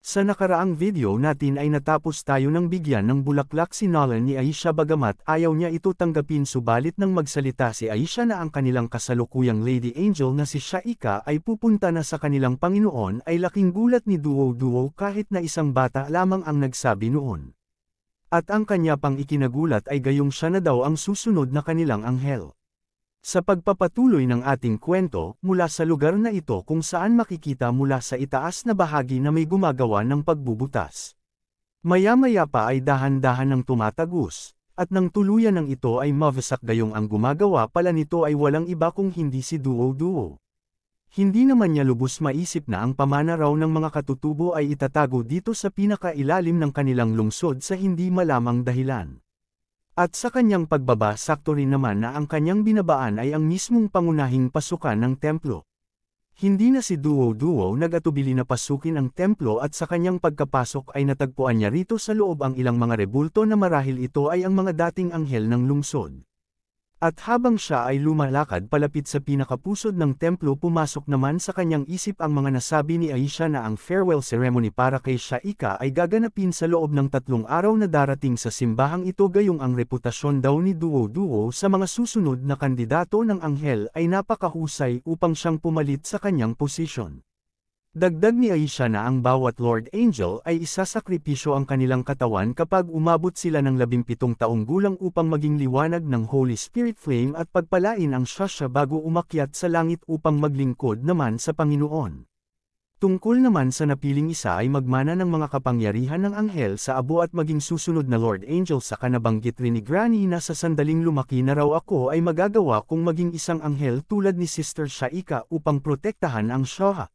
Sa nakaraang video natin ay natapos tayo ng bigyan ng bulaklak si Nolan ni Aisha bagamat ayaw niya ito tanggapin subalit nang magsalita si Aisha na ang kanilang kasalukuyang Lady Angel na si Shaika ay pupunta na sa kanilang Panginoon ay laking gulat ni Duo kahit na isang bata lamang ang nagsabi noon. At ang kanya pang ikinagulat ay gayong siya na daw ang susunod na kanilang anghel. Sa pagpapatuloy ng ating kwento, mula sa lugar na ito kung saan makikita mula sa itaas na bahagi na may gumagawa ng pagbubutas. Maya-maya pa ay dahan-dahan ng tumatagos, at nang tuluyan ng ito ay mawasak gayong ang gumagawa pala nito ay walang iba kung hindi si Duo. Hindi naman niya lubos maisip na ang pamana raw ng mga katutubo ay itatago dito sa pinakailalim ng kanilang lungsod sa hindi malamang dahilan. At sa kanyang pagbaba sakto rin naman na ang kanyang binabaan ay ang mismong pangunahing pasukan ng templo. Hindi na si Duo nag-atubili na pasukin ang templo at sa kanyang pagkapasok ay natagpuan niya rito sa loob ang ilang mga rebulto na marahil ito ay ang mga dating anghel ng lungsod. At habang siya ay lumalakad palapit sa pinakapusod ng templo pumasok naman sa kanyang isip ang mga nasabi ni Aisha na ang farewell ceremony para kay Shaika ay gaganapin sa loob ng 3 araw na darating sa simbahang ito gayong ang reputasyon daw ni Duo sa mga susunod na kandidato ng anghel ay napakahusay upang siyang pumalit sa kanyang posisyon. Dagdag ni Aisha na ang bawat Lord Angel ay isasakripisyo ang kanilang katawan kapag umabot sila ng 17 taong gulang upang maging liwanag ng Holy Spirit Flame at pagpalain ang Shasha bago umakyat sa langit upang maglingkod naman sa Panginoon. Tungkol naman sa napiling isa ay magmana ng mga kapangyarihan ng anghel sa abo at maging susunod na Lord Angel sa kanabanggit rin ni Granny na sa sandaling lumaki na raw ako ay magagawa kung maging isang anghel tulad ni Sister Shaika upang protektahan ang Shaha.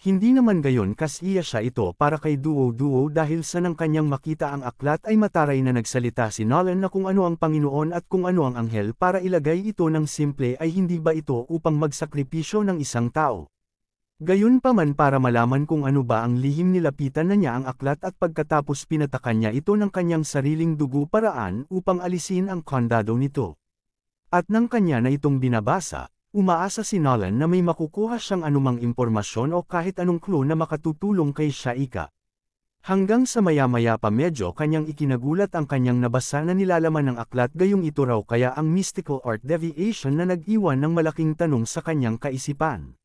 Hindi naman gayon kasiya siya ito para kay Duo dahil sa nang kanyang makita ang aklat ay mataray na nagsalita si Nolan na kung ano ang Panginoon at kung ano ang anghel para ilagay ito ng simple ay hindi ba ito upang magsakripisyo ng isang tao. Gayon pa man para malaman kung ano ba ang lihim nilapitan na niya ang aklat at pagkatapos pinatakan niya ito ng kanyang sariling dugo paraan upang alisin ang kandado nito. At nang kanya na itong binabasa, umaasa si Nolan na may makukuha siyang anumang impormasyon o kahit anong clue na makatutulong kay Shaika. Hanggang sa maya-maya pa medyo kanyang ikinagulat ang kanyang nabasa na nilalaman ng aklat gayong ito raw kaya ang mystical art deviation na nag-iwan ng malaking tanong sa kanyang kaisipan.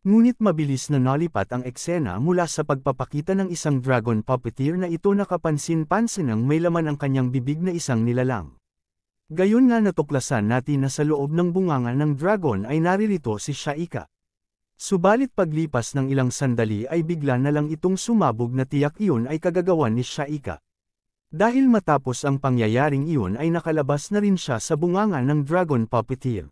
Ngunit mabilis na nalipat ang eksena mula sa pagpapakita ng isang dragon puppeteer na ito nakapansin-pansinang may laman ang kanyang bibig na isang nilalang. Gayon nga natuklasan natin na sa loob ng bunganga ng dragon ay naririto si Shaika. Subalit paglipas ng ilang sandali ay bigla na lang itong sumabog na tiyak iyon ay kagagawan ni Shaika. Dahil matapos ang pangyayaring iyon ay nakalabas na rin siya sa bunganga ng dragon puppeteer.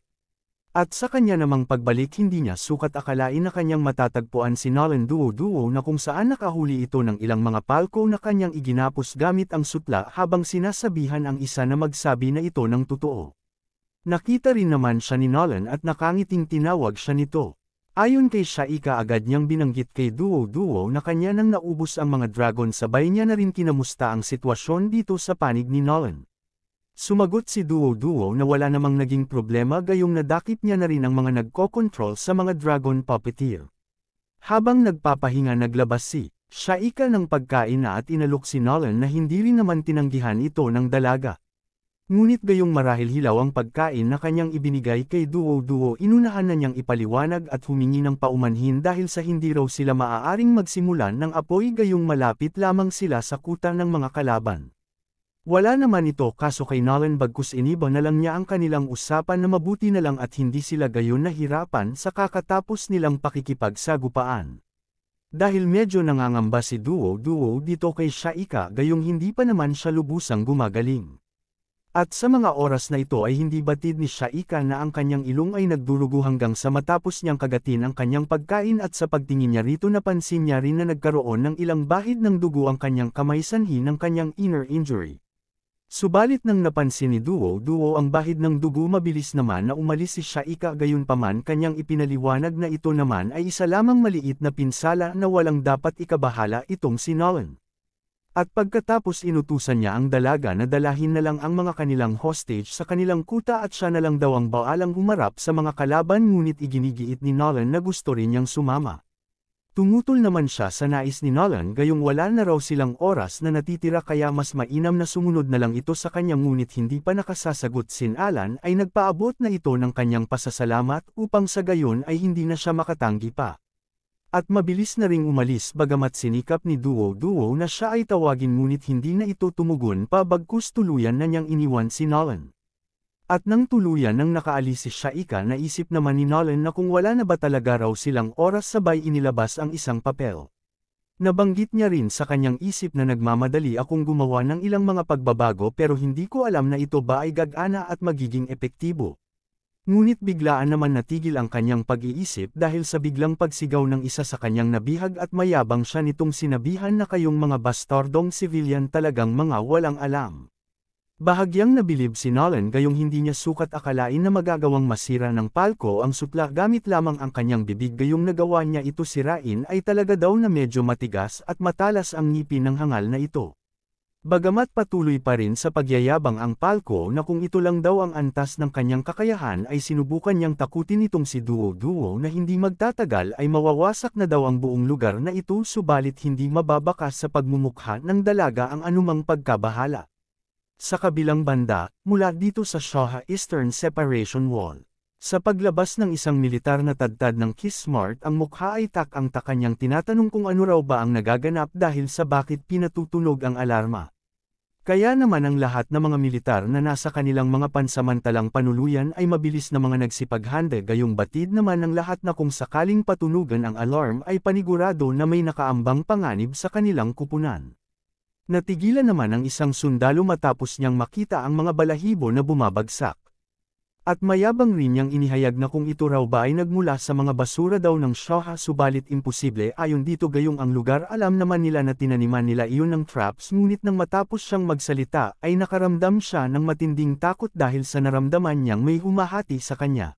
At sa kanya namang pagbalik hindi niya sukat akalain na kanyang matatagpuan si Nolan Duo na kung saan nakahuli ito ng ilang mga palko na kanyang iginapos gamit ang sutla habang sinasabihan ang isa na magsabi na ito ng totoo. Nakita rin naman siya ni Nolan at nakangiting tinawag siya nito. Ayon kay Shaika agad niyang binanggit kay Duo na kanya nang naubos ang mga dragon sabay niya na rin kinamusta ang sitwasyon dito sa panig ni Nolan. Sumagot si Duo na wala namang naging problema gayong nadakip niya na rin ang mga nagko-control sa mga dragon puppeteer. Habang nagpapahinga naglabas si Shaika ng pagkain na at inalok si Nolan na hindi rin naman tinanggihan ito ng dalaga. Ngunit gayong marahil hilaw ang pagkain na kanyang ibinigay kay Duo inunahan na niyang ipaliwanag at humingi ng paumanhin dahil sa hindi raw sila maaaring magsimulan ng apoy gayong malapit lamang sila sa kuta ng mga kalaban. Wala naman ito kaso kay Nolan bagkus iniba na lang niya ang kanilang usapan na mabuti na lang at hindi sila gayon nahirapan sa kakatapos nilang pakikipagsagupaan. Dahil medyo nangangamba si Duo dito kay Shaika gayong hindi pa naman siya lubusang gumagaling. At sa mga oras na ito ay hindi batid ni Shaika na ang kanyang ilong ay nagdurugo hanggang sa matapos niyang kagatin ang kanyang pagkain at sa pagtingin niya rito napansin niya rin na nagkaroon ng ilang bahid ng dugo ang kanyang kamay sanhi ng kanyang inner injury. Subalit nang napansin ni Duo ang bahid ng dugo mabilis naman na umalis si Shaika gayunpaman kanyang ipinaliwanag na ito naman ay isa lamang maliit na pinsala na walang dapat ikabahala itong si Nolan. At pagkatapos inutusan niya ang dalaga na dalahin na lang ang mga kanilang hostage sa kanilang kuta at siya na lang daw ang baalang humarap sa mga kalaban ngunit iginigiit ni Nolan na gusto rin niyang sumama. Tumutol naman siya sa nais ni Nolan gayong wala na raw silang oras na natitira kaya mas mainam na sumunod na lang ito sa kanya ngunit hindi pa nakasasagot si Alan ay nagpaabot na ito ng kanyang pasasalamat upang sa gayon ay hindi na siya makatanggi pa. At mabilis na ring umalis bagamat sinikap ni Duo na siya ay tawagin ngunit hindi na ito tumugon pa bagkus tuluyan na niyang iniwan si Nolan. At nang tuluyan nang nakaalis si Shaika naisip naman ni Nolan na kung wala na ba talaga raw silang oras sabay inilabas ang isang papel. Nabanggit niya rin sa kanyang isip na nagmamadali akong gumawa ng ilang mga pagbabago pero hindi ko alam na ito ba ay gagana at magiging epektibo. Ngunit biglaan naman natigil ang kanyang pag-iisip dahil sa biglang pagsigaw ng isa sa kanyang nabihag at mayabang siya nitong sinabihan na kayong mga bastardong civilian talagang mga walang alam. Bahagyang nabilib si Nolan gayong hindi niya sukat akalain na magagawang masira ng palko ang sutla gamit lamang ang kanyang bibig gayong nagawa niya ito sirain ay talaga daw na medyo matigas at matalas ang ngipin ng hangal na ito. Bagamat patuloy pa rin sa pagyayabang ang palko na kung ito lang daw ang antas ng kanyang kakayahan ay sinubukan niyang takutin itong si Duo na hindi magtatagal ay mawawasak na daw ang buong lugar na ito subalit hindi mababakas sa pagmumukha ng dalaga ang anumang pagkabahala. Sa kabilang banda, mula dito sa Shaha Eastern Separation Wall. Sa paglabas ng isang militar na tadtad ng Kismart ang mukha ay tak-ang-taka niyang tinatanong kung ano raw ba ang nagaganap dahil sa bakit pinatutunog ang alarma. Kaya naman ang lahat ng mga militar na nasa kanilang mga pansamantalang panuluyan ay mabilis na mga nagsipaghanda gayong batid naman ng lahat na kung sakaling patunugan ang alarm ay panigurado na may nakaambang panganib sa kanilang kupunan. Natigilan naman ang isang sundalo matapos niyang makita ang mga balahibo na bumabagsak. At mayabang rin niyang inihayag na kung ito raw ba ay nagmula sa mga basura daw ng Shaha subalit imposible ayon dito gayong ang lugar alam naman nila na tinaniman nila iyon ng traps ngunit nang matapos siyang magsalita ay nakaramdam siya ng matinding takot dahil sa naramdaman niyang may humahati sa kanya.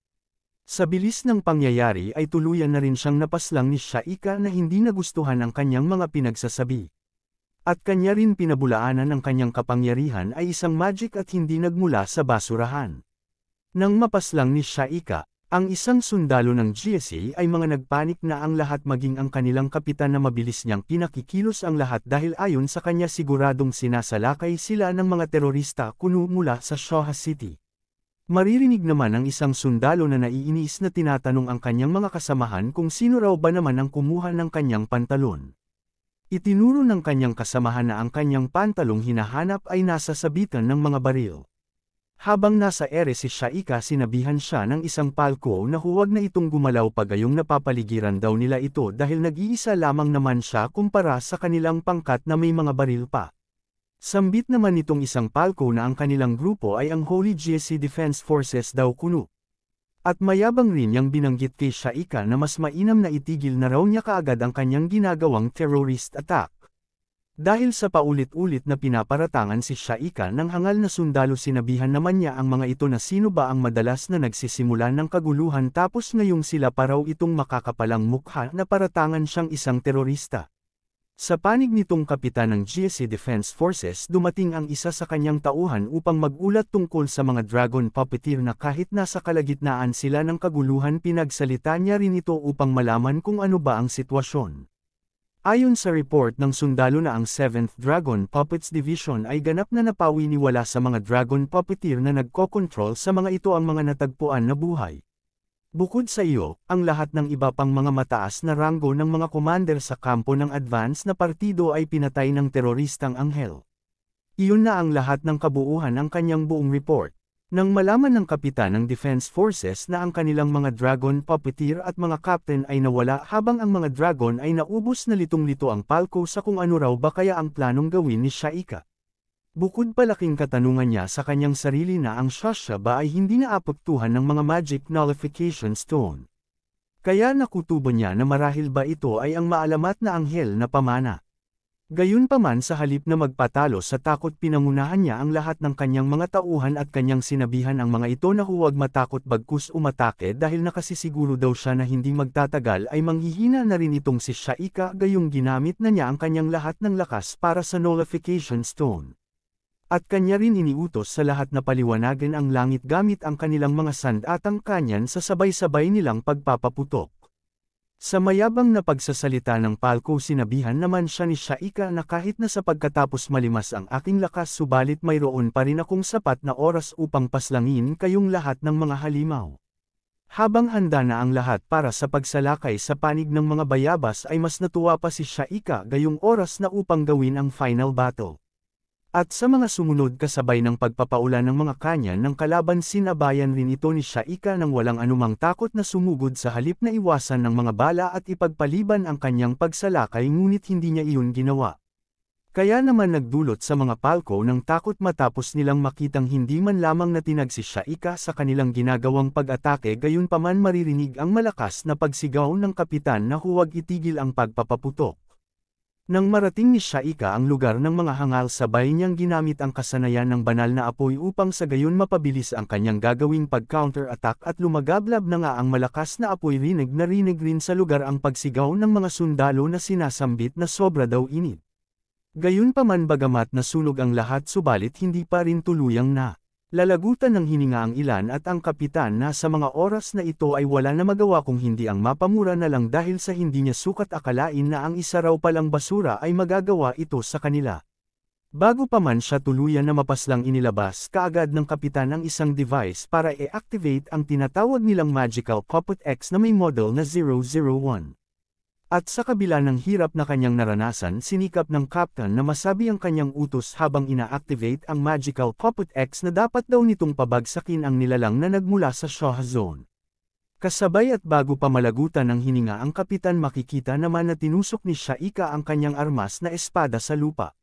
Sa bilis ng pangyayari ay tuluyan na rin siyang napaslang ni Shaika na hindi nagustuhan ang kanyang mga pinagsasabi. At kanya rin pinabulaanan ang kanyang kapangyarihan ay isang magic at hindi nagmula sa basurahan. Nang mapaslang ni Shaika, ang isang sundalo ng GSA ay mga nagpanik na ang lahat maging ang kanilang kapitan na mabilis niyang pinakikilos ang lahat dahil ayon sa kanya siguradong sinasalakay sila ng mga terorista kuno mula sa Shaha City. Maririnig naman ang isang sundalo na naiinis na tinatanong ang kanyang mga kasamahan kung sino raw ba naman ang kumuha ng kanyang pantalon. Itinuro ng kanyang kasamahan na ang kanyang pantalong hinahanap ay nasa sabitan ng mga baril. Habang nasa ere si Shaika sinabihan siya ng isang palko na huwag na itong gumalaw pagayong napapaligiran daw nila ito dahil nag-iisa lamang naman siya kumpara sa kanilang pangkat na may mga baril pa. Sambit naman nitong isang palko na ang kanilang grupo ay ang Holy GSC Defense Forces daw kuno. At mayabang rin niyang binanggit kay Shaika na mas mainam na itigil na raw niya kaagad ang kanyang ginagawang terrorist attack. Dahil sa paulit-ulit na pinaparatangan si Shaika ng hangal na sundalo sinabihan naman niya ang mga ito na sino ba ang madalas na nagsisimula ng kaguluhan tapos ngayong sila pa raw itong makakapalang mukha na paratangan siyang isang terorista. Sa panig nitong kapitan ng GSA Defense Forces dumating ang isa sa kanyang tauhan upang magulat tungkol sa mga dragon puppeteer na kahit nasa kalagitnaan sila ng kaguluhan pinagsalita niya rin ito upang malaman kung ano ba ang sitwasyon. Ayon sa report ng sundalo na ang 7th Dragon Puppets Division ay ganap na napawiniwala sa mga dragon puppeteer na nagkokontrol sa mga ito ang mga natagpuan na buhay. Bukod sa iyo, ang lahat ng iba pang mga mataas na ranggo ng mga commander sa kampo ng advance na partido ay pinatay ng teroristang anghel. Iyon na ang lahat ng kabuuan ng kanyang buong report. Nang malaman ng kapitan ng Defense Forces na ang kanilang mga dragon puppeteer at mga captain ay nawala habang ang mga dragon ay naubos na litong-lito ang palko sa kung ano raw ba kaya ang planong gawin ni Shaika. Bukod palaking katanungan niya sa kanyang sarili na ang Shasha ba ay hindi naapektuhan ng mga magic nullification stone. Kaya nakutubo niya na marahil ba ito ay ang maalamat na anghel na pamana. Gayunpaman sa halip na magpatalo sa takot pinangunahan niya ang lahat ng kanyang mga tauhan at kanyang sinabihan ang mga ito na huwag matakot bagkus umatake dahil nakasisiguro daw siya na hindi magtatagal ay manghihina na rin itong si Shaika gayong ginamit na niya ang kanyang lahat ng lakas para sa nullification stone. At kanya rin iniutos sa lahat na paliwanagan ang langit gamit ang kanilang mga sandatang kanyan sa sabay-sabay nilang pagpapaputok. Sa mayabang na pagsasalita ng palko sinabihan naman siya ni Shaika na kahit na sa pagkatapos malimas ang aking lakas subalit mayroon pa rin akong sapat na oras upang paslangin kayong lahat ng mga halimaw. Habang handa na ang lahat para sa pagsalakay sa panig ng mga bayabas ay mas natuwa pa si Shaika gayong oras na upang gawin ang final battle. At sa mga sumunod kasabay ng pagpapaulan ng mga kanya ng kalaban sinabayan rin ito ni Shaika nang walang anumang takot na sumugod sa halip na iwasan ng mga bala at ipagpaliban ang kanyang pagsalakay ngunit hindi niya iyon ginawa. Kaya naman nagdulot sa mga palko ng takot matapos nilang makitang hindi man lamang natinag si Shaika sa kanilang ginagawang pag-atake gayunpaman maririnig ang malakas na pagsigaw ng kapitan na huwag itigil ang pagpapaputok. Nang marating ni Shaika ang lugar ng mga hangal sabay niyang ginamit ang kasanayan ng banal na apoy upang sa gayon mapabilis ang kanyang gagawing pag-counter-attack at lumagablab na nga ang malakas na apoy rinig rin sa lugar ang pagsigaw ng mga sundalo na sinasambit na sobra daw init. Gayunpaman bagamat nasunog ang lahat subalit hindi pa rin tuluyang na. Lalagutan ng hininga ang ilan at ang kapitan na sa mga oras na ito ay wala na magawa kung hindi ang mapamura na lang dahil sa hindi niya sukat akalain na ang isa raw palang basura ay magagawa ito sa kanila. Bago pa man siya tuluyan na mapaslang inilabas kaagad ng kapitan ang isang device para i-activate ang tinatawag nilang Magical Puppet X na may model na 001. At sa kabila ng hirap na kanyang naranasan sinikap ng Captain na masabi ang kanyang utos habang ina-activate ang Magical Puppet X na dapat daw nitong pabagsakin ang nilalang na nagmula sa Shaw Zone. Kasabay at bago pa malagutan ng hininga ang kapitan makikita naman na tinusok ni Shaika ang kanyang armas na espada sa lupa.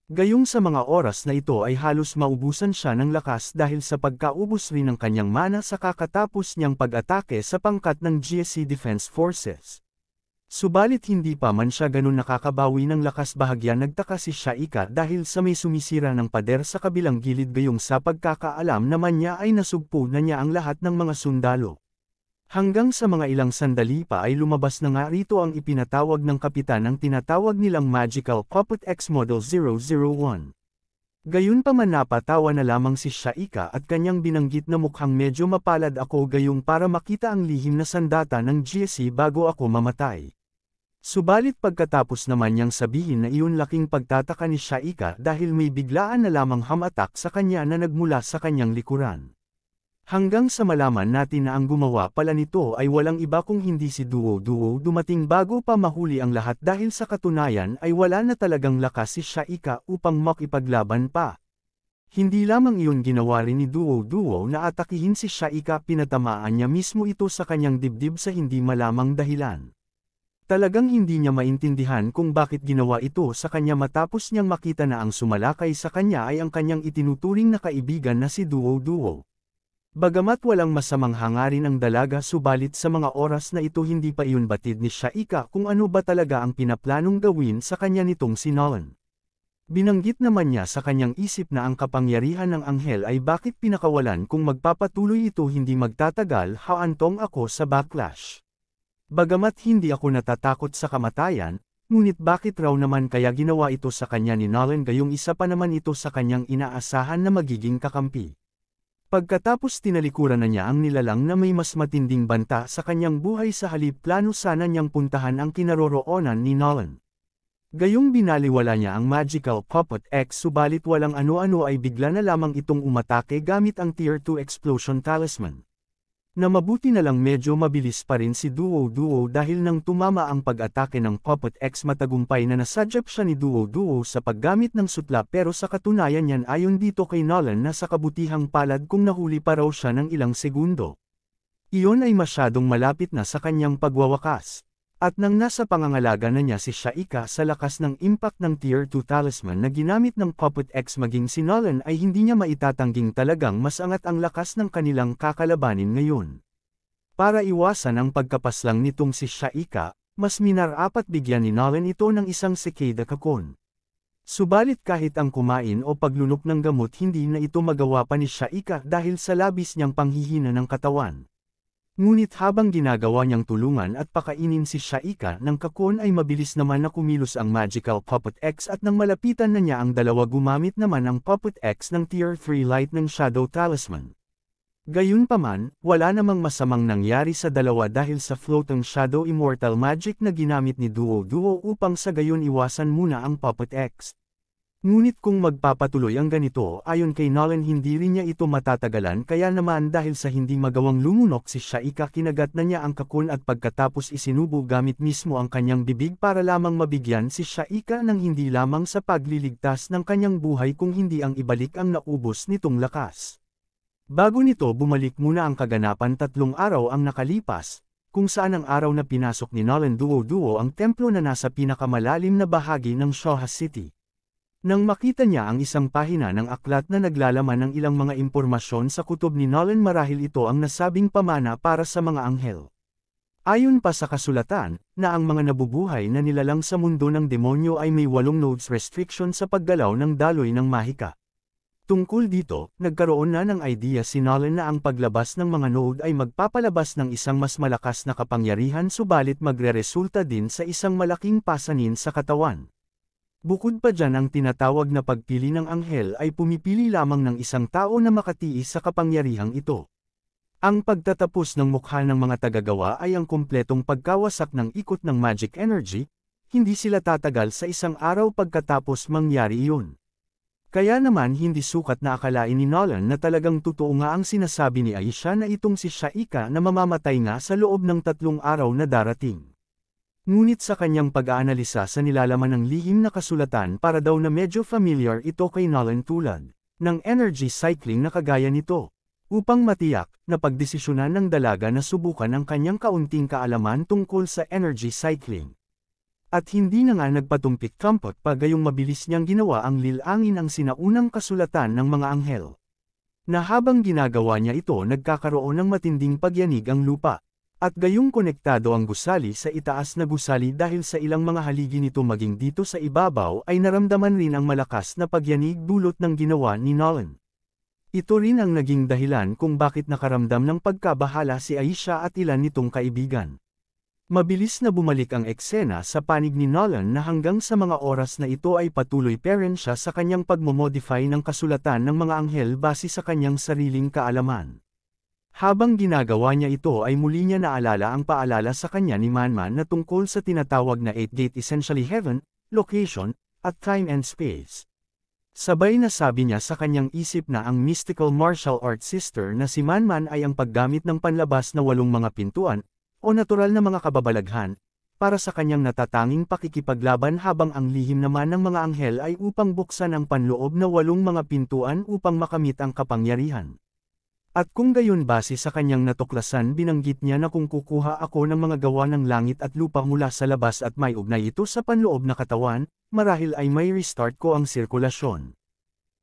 Gayong sa mga oras na ito ay halos maubusan siya ng lakas dahil sa pagkaubos rin ng kanyang mana sa kakatapos niyang pag-atake sa pangkat ng GSC Defense Forces. Subalit hindi pa man siya ganun nakakabawi ng lakas bahagya nagtaka si Shaika dahil sa may sumisira ng pader sa kabilang gilid gayong sa pagkakaalam naman niya ay nasugpo na niya ang lahat ng mga sundalo. Hanggang sa mga ilang sandali pa ay lumabas na nga rito ang ipinatawag ng kapitan ang tinatawag nilang Magical Puppet X Model 001. Gayunpaman napatawa na lamang si Shaika at kanyang binanggit na mukhang medyo mapalad ako gayong para makita ang lihim na sandata ng GSC bago ako mamatay. Subalit pagkatapos naman niyang sabihin na iyon laking pagtataka ni Shaika dahil may biglaan na lamang hamatak sa kanya na nagmula sa kanyang likuran. Hanggang sa malaman natin na ang gumawa pala nito ay walang iba kung hindi si Duo dumating bago pa mahuli ang lahat dahil sa katunayan ay wala na talagang lakas si Shaika upang makipaglaban pa. Hindi lamang iyon ginawa rin ni Duo na atakihin si Shaika pinatamaan niya mismo ito sa kanyang dibdib sa hindi malamang dahilan. Talagang hindi niya maintindihan kung bakit ginawa ito sa kanya matapos niyang makita na ang sumalakay sa kanya ay ang kanyang itinuturing na kaibigan na si Duo. Bagamat walang masamang hangarin ang dalaga subalit sa mga oras na ito hindi pa iyon batid ni Shaika kung ano ba talaga ang pinaplanong gawin sa kanya nitong si Nolan. Binanggit naman niya sa kanyang isip na ang kapangyarihan ng anghel ay bakit pinakawalan kung magpapatuloy ito hindi magtatagal haantong ako sa backlash. Bagamat hindi ako natatakot sa kamatayan, ngunit bakit raw naman kaya ginawa ito sa kanya ni Nolan gayong isa pa naman ito sa kanyang inaasahan na magiging kakampi. Pagkatapos tinalikuran na niya ang nilalang na may mas matinding banta sa kanyang buhay sa halip plano sana niyang puntahan ang kinaroroonan ni Nolan. Gayong binaliwala niya ang Magical Puppet X subalit walang ano-ano ay bigla na lamang itong umatake gamit ang Tier 2 Explosion Talisman. Na mabuti na lang medyo mabilis pa rin si Duo dahil nang tumama ang pag-atake ng Puppet X matagumpay na nasadyap siya ni Duo sa paggamit ng sutla pero sa katunayan yan ayon dito kay Nolan na sa kabutihang palad kung nahuli pa raw siya ng ilang segundo. Iyon ay masyadong malapit na sa kanyang pagwawakas. At nang nasa pangangalaga na niya si Shaika sa lakas ng impact ng Tier 2 Talisman na ginamit ng Puppet X maging si Nolan ay hindi niya maitatangking talagang mas angat ang lakas ng kanilang kakalabanin ngayon. Para iwasan ang pagkapaslang nitong si Shaika, mas minarapat bigyan ni Nolan ito ng isang Cicada Cocoon. Subalit kahit ang kumain o paglunok ng gamot hindi na ito magawa pa ni Shaika dahil sa labis niyang panghihina ng katawan. Ngunit habang ginagawa niyang tulungan at pakainin si Shaika ng kakon ay mabilis naman na kumilos ang Magical Puppet X at nang malapitan na niya ang dalawa gumamit naman ang Puppet X ng Tier 3 Light ng Shadow Talisman. Gayunpaman, wala namang masamang nangyari sa dalawa dahil sa floating shadow immortal magic na ginamit ni Duo upang sa gayon iwasan muna ang Puppet X. Ngunit kung magpapatuloy ang ganito ayon kay Nolan hindi rin niya ito matatagalan kaya naman dahil sa hindi magawang lumunok si Shaika kinagat na niya ang kakun at pagkatapos isinubo gamit mismo ang kanyang bibig para lamang mabigyan si Shaika ng hindi lamang sa pagliligtas ng kanyang buhay kung hindi ang ibalik ang naubos nitong lakas. Bago nito bumalik muna ang kaganapan 3 araw ang nakalipas, kung saan ang araw na pinasok ni Nolan Duo ang templo na nasa pinakamalalim na bahagi ng Shoha City. Nang makita niya ang isang pahina ng aklat na naglalaman ng ilang mga impormasyon sa kutob ni Nolan marahil ito ang nasabing pamana para sa mga anghel. Ayon pa sa kasulatan, na ang mga nabubuhay na nilalang sa mundo ng demonyo ay may 8 nodes restriction sa paggalaw ng daloy ng mahika. Tungkol dito, nagkaroon na ng idea si Nolan na ang paglabas ng mga node ay magpapalabas ng isang mas malakas na kapangyarihan subalit magreresulta din sa isang malaking pasanin sa katawan. Bukod pa dyan ang tinatawag na pagpili ng anghel ay pumipili lamang ng isang tao na makatiis sa kapangyarihang ito. Ang pagtatapos ng mukha ng mga tagagawa ay ang kumpletong pagkawasak ng ikot ng magic energy, hindi sila tatagal sa isang araw pagkatapos mangyari iyon. Kaya naman hindi sukat na akalain ni Nolan na talagang totoo nga ang sinasabi ni Aisha na itong si Shaika na mamamatay nga sa loob ng 3 araw na darating. Ngunit sa kanyang pag-aanalisa sa nilalaman ng lihim na kasulatan para daw na medyo familiar ito kay Nolan tulad ng energy cycling na kagaya nito, upang matiyak na pagdesisyonan ng dalaga na subukan ang kanyang kaunting kaalaman tungkol sa energy cycling. At hindi na nga nagpatumpik-tampot pa gayong mabilis niyang ginawa ang lilangin ang sinaunang kasulatan ng mga anghel. Na habang ginagawa niya ito nagkakaroon ng matinding pagyanig ang lupa. At gayong konektado ang gusali sa itaas na gusali dahil sa ilang mga haligi nito maging dito sa ibabaw ay naramdaman rin ang malakas na pagyanig dulot ng ginawa ni Nolan. Ito rin ang naging dahilan kung bakit nakaramdam ng pagkabahala si Aisha at ilan nitong kaibigan. Mabilis na bumalik ang eksena sa panig ni Nolan na hanggang sa mga oras na ito ay patuloy pa rin siya sa kanyang pagmomodify ng kasulatan ng mga anghel base sa kanyang sariling kaalaman. Habang ginagawa niya ito ay muli niya naalala ang paalala sa kanya ni Manman na tungkol sa tinatawag na 8-gate essentially heaven, location, at time and space. Sabay na sabi niya sa kanyang isip na ang mystical martial arts sister na si Manman ay ang paggamit ng panlabas na 8 mga pintuan, o natural na mga kababalaghan, para sa kanyang natatanging pakikipaglaban habang ang lihim naman ng mga anghel ay upang buksan ang panloob na 8 mga pintuan upang makamit ang kapangyarihan. At kung gayon base sa kanyang natuklasan binanggit niya na kung kukuha ako ng mga gawa ng langit at lupa mula sa labas at may ugnay ito sa panloob na katawan, marahil ay may restart ko ang sirkulasyon.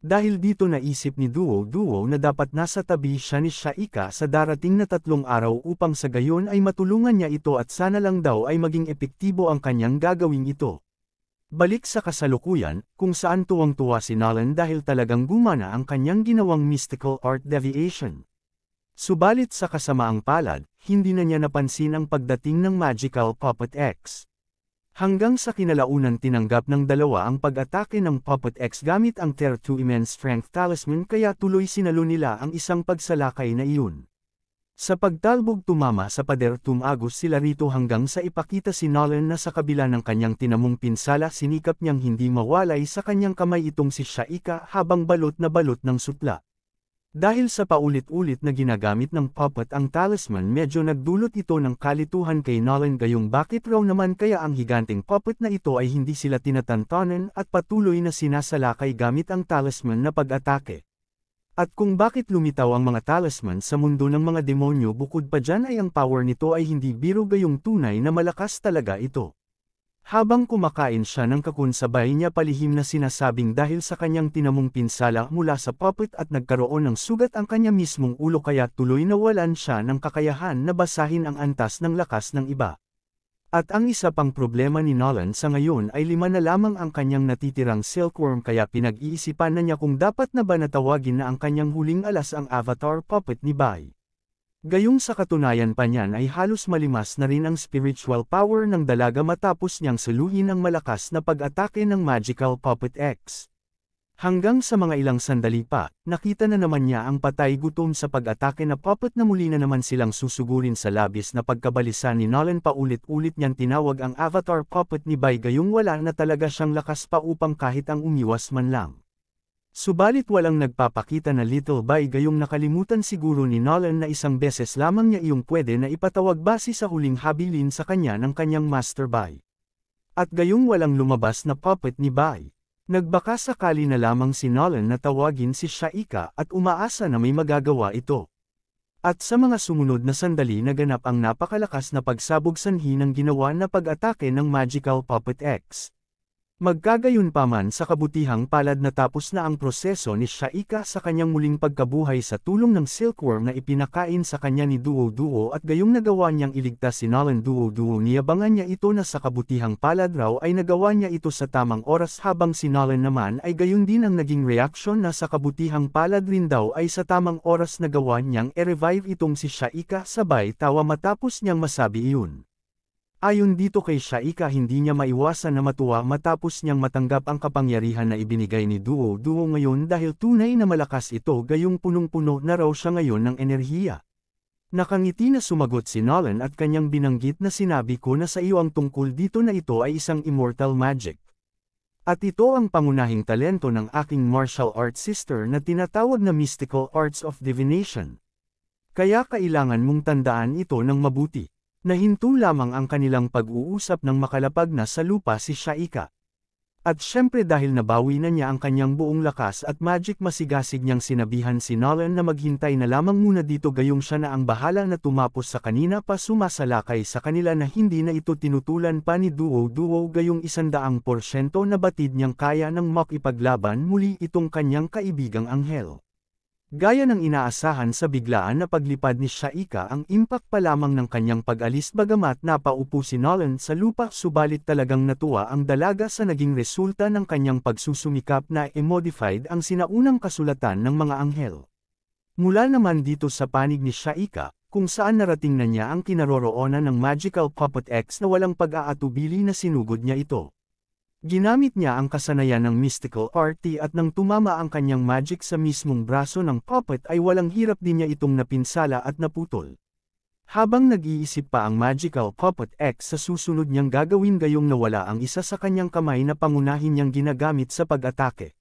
Dahil dito naisip ni Duo na dapat nasa tabi siya ni Shaika sa darating na 3 araw upang sa gayon ay matulungan niya ito at sana lang daw ay maging epektibo ang kanyang gagawing ito. Balik sa kasalukuyan, kung saan tuwang-tuwa si Nolan dahil talagang gumana ang kanyang ginawang mystical art deviation. Subalit sa kasamaang palad, hindi na niya napansin ang pagdating ng magical Puppet X. Hanggang sa kinalaunan tinanggap ng dalawa ang pag-atake ng Puppet X gamit ang Tier 2 Immense Strength Talisman kaya tuloy sinalo nila ang isang pagsalakay na iyon. Sa pagtalbog tumama sa pader tumagos sila rito hanggang sa ipakita si Nolan na sa kabila ng kanyang tinamong pinsala sinikap niyang hindi mawalay sa kanyang kamay itong si Shaika habang balot na balot ng sutla. Dahil sa paulit-ulit na ginagamit ng puppet ang talisman medyo nagdulot ito ng kalituhan kay Nolan gayong bakit raw naman kaya ang higanting puppet na ito ay hindi sila tinatantanan at patuloy na sinasalakay gamit ang talisman na pag-atake. At kung bakit lumitaw ang mga talisman sa mundo ng mga demonyo bukod pa dyan ay ang power nito ay hindi biro gayong tunay na malakas talaga ito. Habang kumakain siya ng kakun sabay niya palihim na sinasabing dahil sa kanyang tinamong pinsala mula sa puppet at nagkaroon ng sugat ang kanya mismong ulo kaya tuloy nawalan siya ng kakayahan na basahin ang antas ng lakas ng iba. At ang isa pang problema ni Nolan sa ngayon ay 5 na lamang ang kanyang natitirang silkworm kaya pinag-iisipan na niya kung dapat na ba natawagin na ang kanyang huling alas ang avatar puppet ni Bai. Gayong sa katunayan pa niyan ay halos malimas na rin ang spiritual power ng dalaga matapos niyang suluhin ang malakas na pag-atake ng magical Puppet X. Hanggang sa mga ilang sandali pa, nakita na naman niya ang patay gutom sa pag-atake na puppet na muli na naman silang susugurin sa labis na pagkabalisa ni Nolan. Paulit-ulit niyang tinawag ang avatar puppet ni Bai gayong wala na talaga siyang lakas pa upang kahit ang umiwas man lang. Subalit walang nagpapakita na Little Bai gayong nakalimutan siguro ni Nolan na isang beses lamang niya iyong pwede na ipatawag base sa huling habilin sa kanya ng kanyang Master Bai. At gayong walang lumabas na puppet ni Bai. Nagbaka sakali na lamang si Nolan na tawagin si Shaika at umaasa na may magagawa ito. At sa mga sumunod na sandali naganap ang napakalakas na pagsabog sanhi ng ginawa na pag-atake ng Magical Puppet X. Magkagayunpaman sa kabutihang palad natapos na ang proseso ni Shaika sa kanyang muling pagkabuhay sa tulong ng silkworm na ipinakain sa kanya ni Duo-Duo at gayong nagawa niyang iligtas si Nolan. Duo-Duo niyabangan niya ito na sa kabutihang palad raw ay nagawa niya ito sa tamang oras habang si Nolan naman ay gayon din ang naging reaksyon na sa kabutihang palad rin daw ay sa tamang oras nagawa niyang i-revive itong si Shaika. Sabay tawa matapos niyang masabi iyon. Ayon dito kay Shaika hindi niya maiwasan na matuwa matapos niyang matanggap ang kapangyarihan na ibinigay ni Duo-Duo ngayon dahil tunay na malakas ito gayong punong-puno na raw siya ngayon ng enerhiya. Nakangiti na sumagot si Nolan at kanyang binanggit na sinabi ko na sa iyo ang tungkol dito na ito ay isang immortal magic. At ito ang pangunahing talento ng aking martial arts sister na tinatawag na mystical arts of divination. Kaya kailangan mong tandaan ito ng mabuti. Nahinto lamang ang kanilang pag-uusap nang makalapag na sa lupa si Shaika. At syempre dahil nabawi na niya ang kanyang buong lakas at magic masigasig niyang sinabihan si Nolan na maghintay na lamang muna dito gayong siya na ang bahala na tumapos sa kanina pa sumasalakay sa kanila na hindi na ito tinutulan pa ni Duo-Duo gayong 100% na batid niyang kaya ng makipaglaban muli itong kanyang kaibigang anghel. Gaya ng inaasahan sa biglaan na paglipad ni Shaika ang impact pa lamang ng kanyang pag-alis bagamat napaupo si Nolan sa lupa subalit talagang natuwa ang dalaga sa naging resulta ng kanyang pagsusumikap na i-modified ang sinaunang kasulatan ng mga anghel. Mula naman dito sa panig ni Shaika, kung saan narating na niya ang kinaroroonan ng Magical Puppet X na walang pag-aatubili na sinugod niya ito. Ginamit niya ang kasanayan ng mystical arty at nang tumama ang kanyang magic sa mismong braso ng puppet ay walang hirap din niya itong napinsala at naputol. Habang nag-iisip pa ang Magical Puppet X sa susunod niyang gagawin gayong nawala ang isa sa kanyang kamay na pangunahin niyang ginagamit sa pag-atake.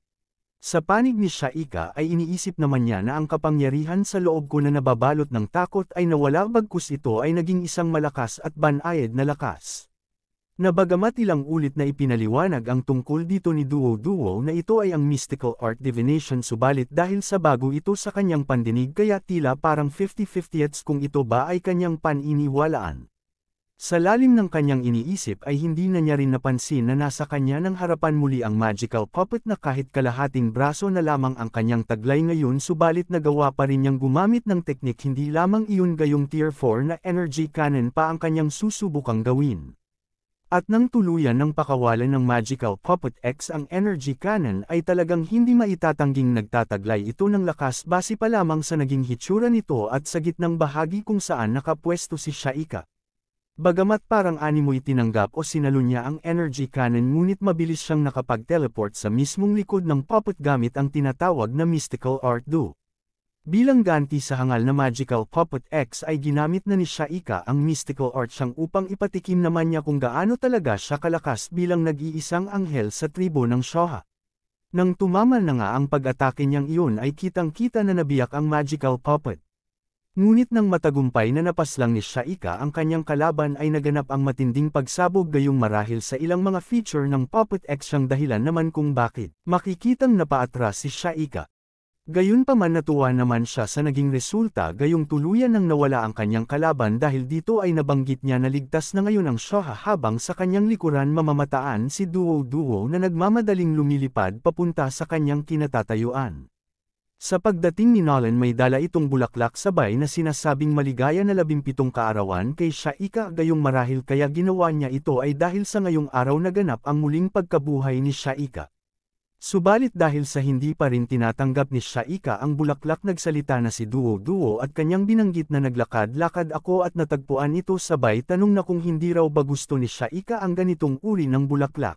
Sa panig ni Shaika ay iniisip naman niya na ang kapangyarihan sa loob ko na nababalot ng takot ay nawala bagkus ito ay naging isang malakas at banayad na lakas. Na bagamat ilang ulit na ipinaliwanag ang tungkol dito ni Duo-Duo na ito ay ang mystical art divination subalit dahil sa bago ito sa kanyang pandinig kaya tila parang 50-50 kung ito ba ay kanyang paniniwalaan. Sa lalim ng kanyang iniisip ay hindi na niya rin napansin na nasa kanya ng harapan muli ang magical puppet na kahit kalahating braso na lamang ang kanyang taglay ngayon subalit nagawa pa rin niyang gumamit ng teknik hindi lamang iyon gayong tier 4 na energy cannon pa ang kanyang susubukang gawin. At nang tuluyan ng pakawalan ng Magical Puppet X ang energy cannon ay talagang hindi maitatangging nagtataglay ito ng lakas base pa lamang sa naging hitsura nito at sa gitnang bahagi kung saan nakapwesto si Shaika. Bagamat parang animoy tinanggap o sinalo niya ang energy cannon ngunit mabilis siyang nakapag-teleport sa mismong likod ng puppet gamit ang tinatawag na mystical art do. Bilang ganti sa hangal na Magical Puppet X ay ginamit na ni Shaika ang mystical art siyang upang ipatikim naman niya kung gaano talaga siya kalakas bilang nag-iisang anghel sa tribo ng Shoha. Nang tumaman na nga ang pag-atake niyang iyon ay kitang-kita na nabiyak ang Magical Puppet. Ngunit nang matagumpay na napaslang ni Shaika ang kanyang kalaban ay naganap ang matinding pagsabog gayong marahil sa ilang mga feature ng Puppet X siyang dahilan naman kung bakit makikitang napaatras si Shaika. Gayunpaman natuwa naman siya sa naging resulta gayong tuluyan nang nawala ang kanyang kalaban dahil dito ay nabanggit niya na ligtas na ngayon ang Shoha habang sa kanyang likuran mamamataan si Duo-Duo na nagmamadaling lumilipad papunta sa kanyang kinatatayuan. Sa pagdating ni Nolan may dala itong bulaklak sabay na sinasabing maligaya na 17 kaarawan kay Shaika gayong marahil kaya ginawa niya ito ay dahil sa ngayong araw naganap ang muling pagkabuhay ni Shaika. Subalit dahil sa hindi pa rin tinatanggap ni Shaika ang bulaklak nagsalita na si Duo-Duo at kanyang binanggit na naglakad-lakad ako at natagpuan ito sabay tanong na kung hindi raw ba gusto ni Shaika ang ganitong uri ng bulaklak.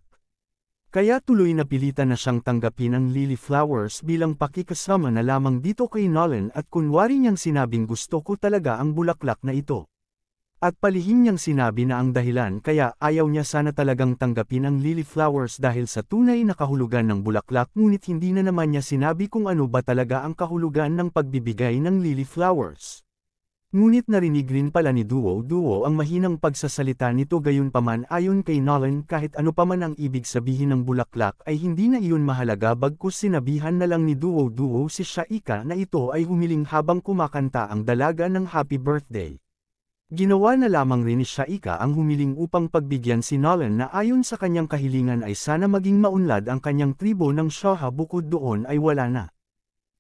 Kaya tuloy napilitan na siyang tanggapin ang lily flowers bilang pakikasama na lamang dito kay Nolan at kunwari niyang sinabing gusto ko talaga ang bulaklak na ito. At palihim niyang sinabi na ang dahilan kaya ayaw niya sana talagang tanggapin ang lily flowers dahil sa tunay na kahulugan ng bulaklak ngunit hindi na naman niya sinabi kung ano ba talaga ang kahulugan ng pagbibigay ng lily flowers. Ngunit narinig rin pala ni Duo ang mahinang pagsasalita nito gayunpaman ayon kay Nolan kahit ano pa man ang ibig sabihin ng bulaklak ay hindi na iyon mahalaga bagkus sinabihan na lang ni Duo si Shaika na ito ay humiling habang kumakanta ang dalaga ng happy birthday. Ginawa na lamang rin ni Shaika ang humiling upang pagbigyan si Nolan na ayon sa kanyang kahilingan ay sana maging maunlad ang kanyang tribo ng Shoha bukod doon ay wala na.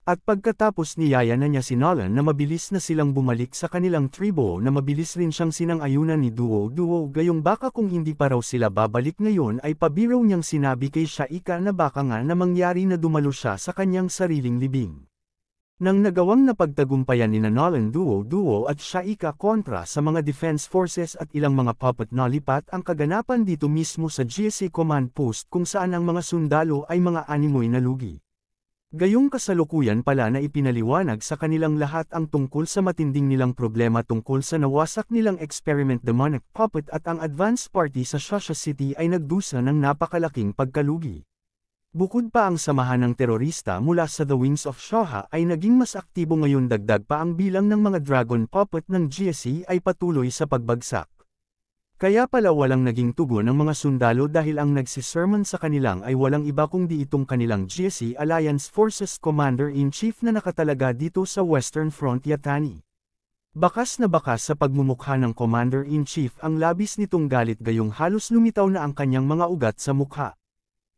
At pagkatapos niyaya na niya si Nolan na mabilis na silang bumalik sa kanilang tribo na mabilis rin siyang sinang-ayunan ni Duo gayong baka kung hindi pa raw sila babalik ngayon ay pabiro niyang sinabi kay Shaika na baka nga na mangyari na dumalo siya sa kanyang sariling libing. Nang nagawang napagtagumpayan ni Nolan Duo at Shaika kontra sa mga defense forces at ilang mga puppet na lipat ang kaganapan dito mismo sa GSA command post kung saan ang mga sundalo ay mga animoy na lugi. Gayong kasalukuyan pala na ipinaliwanag sa kanilang lahat ang tungkol sa matinding nilang problema tungkol sa nawasak nilang experiment demonic puppet at ang advance party sa Shasha City ay nagdusa ng napakalaking pagkalugi. Bukod pa ang samahan ng terorista mula sa The Wings of Shoha ay naging mas aktibo ngayon dagdag pa ang bilang ng mga dragon puppet ng GSE ay patuloy sa pagbagsak. Kaya pala walang naging tugon ng mga sundalo dahil ang nagsisermon sa kanilang ay walang iba kundi itong kanilang GSE Alliance Forces Commander-in-Chief na nakatalaga dito sa Western Front Yatani. Bakas na bakas sa pagmumukha ng Commander-in-Chief ang labis nitong galit gayong halos lumitaw na ang kanyang mga ugat sa mukha.